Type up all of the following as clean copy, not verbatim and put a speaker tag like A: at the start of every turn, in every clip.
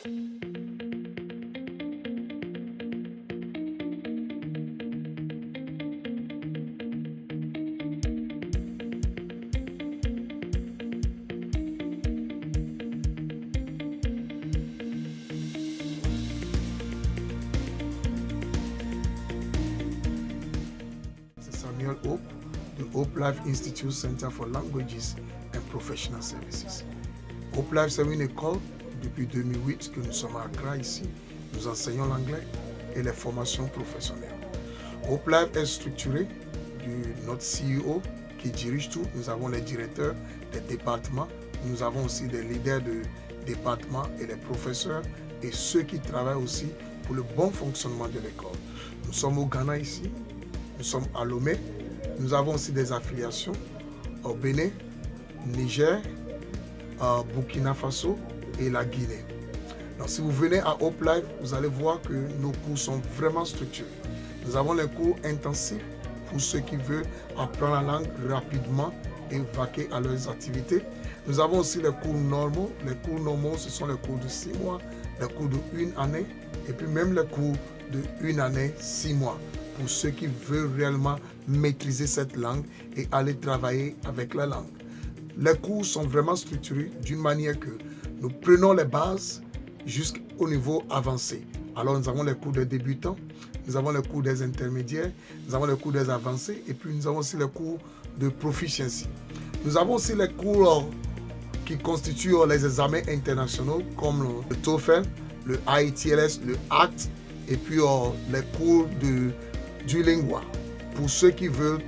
A: Samuel Hope, the Hope Life Institute Center for Languages and Professional Services. Hope Life, c'est une école depuis 2008 que nous sommes à Accra ici. Nous enseignons l'anglais et les formations professionnelles. Hope Life est structuré de notre CEO qui dirige tout. Nous avons les directeurs des départements. Nous avons aussi des leaders de départements et les professeurs et ceux qui travaillent aussi pour le bon fonctionnement de l'école. Nous sommes au Ghana ici. Nous sommes à Lomé. Nous avons aussi des affiliations au Bénin, Niger, Burkina Faso et la Guinée. Donc, si vous venez à Hope Life, vous allez voir que nos cours sont vraiment structurés. Nous avons les cours intensifs pour ceux qui veulent apprendre la langue rapidement et vaquer à leurs activités. Nous avons aussi les cours normaux. Les cours normaux, ce sont les cours de 6 mois, les cours de 1 année et puis même les cours de 1 année, 6 mois. Pour ceux qui veulent réellement maîtriser cette langue et aller travailler avec la langue. Les cours sont vraiment structurés d'une manière que nous prenons les bases jusqu'au niveau avancé. Alors nous avons les cours des débutants, nous avons les cours des intermédiaires, nous avons les cours des avancés et puis nous avons aussi les cours de proficiency. Nous avons aussi les cours qui constituent les examens internationaux comme le TOEFL, le IELTS, le ACT et puis les cours de Duolingo pour ceux qui veulent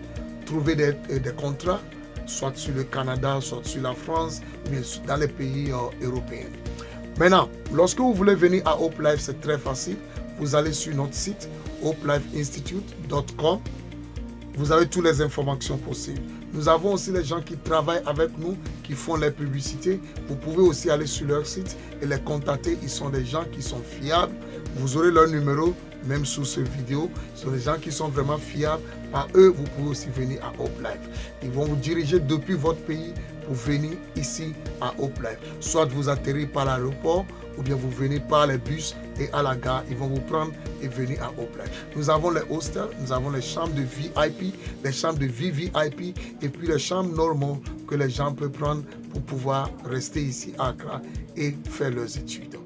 A: trouver des contrats, soit sur le Canada, soit sur la France, mais dans les pays européens. Maintenant, lorsque vous voulez venir à Hope Life, c'est très facile. Vous allez sur notre site hopelifeinstitute.com. Vous avez toutes les informations possibles. Nous avons aussi les gens qui travaillent avec nous, qui font les publicités. Vous pouvez aussi aller sur leur site et les contacter. Ils sont des gens qui sont fiables. Vous aurez leur numéro, même sous cette vidéo. Ce sont des gens qui sont vraiment fiables. Par eux, vous pouvez aussi venir à Hope Life. Ils vont vous diriger depuis votre pays pour venir ici à Hope Life. Soit vous atterrir par l'aéroport, ou bien vous venez par les bus et à la gare, ils vont vous prendre et venir à Hope Life. Nous avons les hostels, nous avons les chambres de VIP, les chambres de VVIP et puis les chambres normales que les gens peuvent prendre pour pouvoir rester ici à Accra et faire leurs études.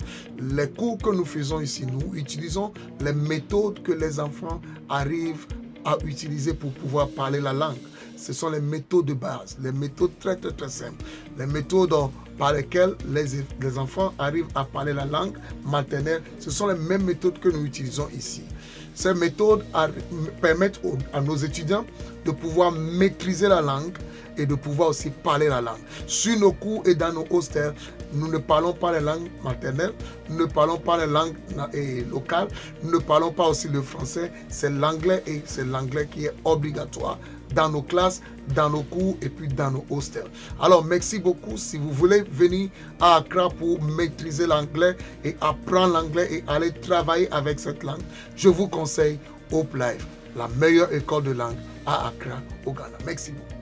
A: Les cours que nous faisons ici, nous utilisons les méthodes que les enfants arrivent à utiliser pour pouvoir parler la langue. Ce sont les méthodes de base, les méthodes très simples, les méthodes par lesquelles les enfants arrivent à parler la langue maternelle. Ce sont les mêmes méthodes que nous utilisons ici. Ces méthodes permettent à nos étudiants de pouvoir maîtriser la langue et de pouvoir aussi parler la langue. Sur nos cours et dans nos hostels, nous ne parlons pas les langues maternelles, nous ne parlons pas les langues locales, nous ne parlons pas aussi le français, c'est l'anglais et c'est l'anglais qui est obligatoire dans nos classes, dans nos cours et puis dans nos hostels. Alors merci beaucoup. Si vous voulez venir à Accra pour maîtriser l'anglais et apprendre l'anglais et aller travailler avec cette langue, je vous conseille Hope Life, la meilleure école de langue à Accra, au Ghana. Merci beaucoup.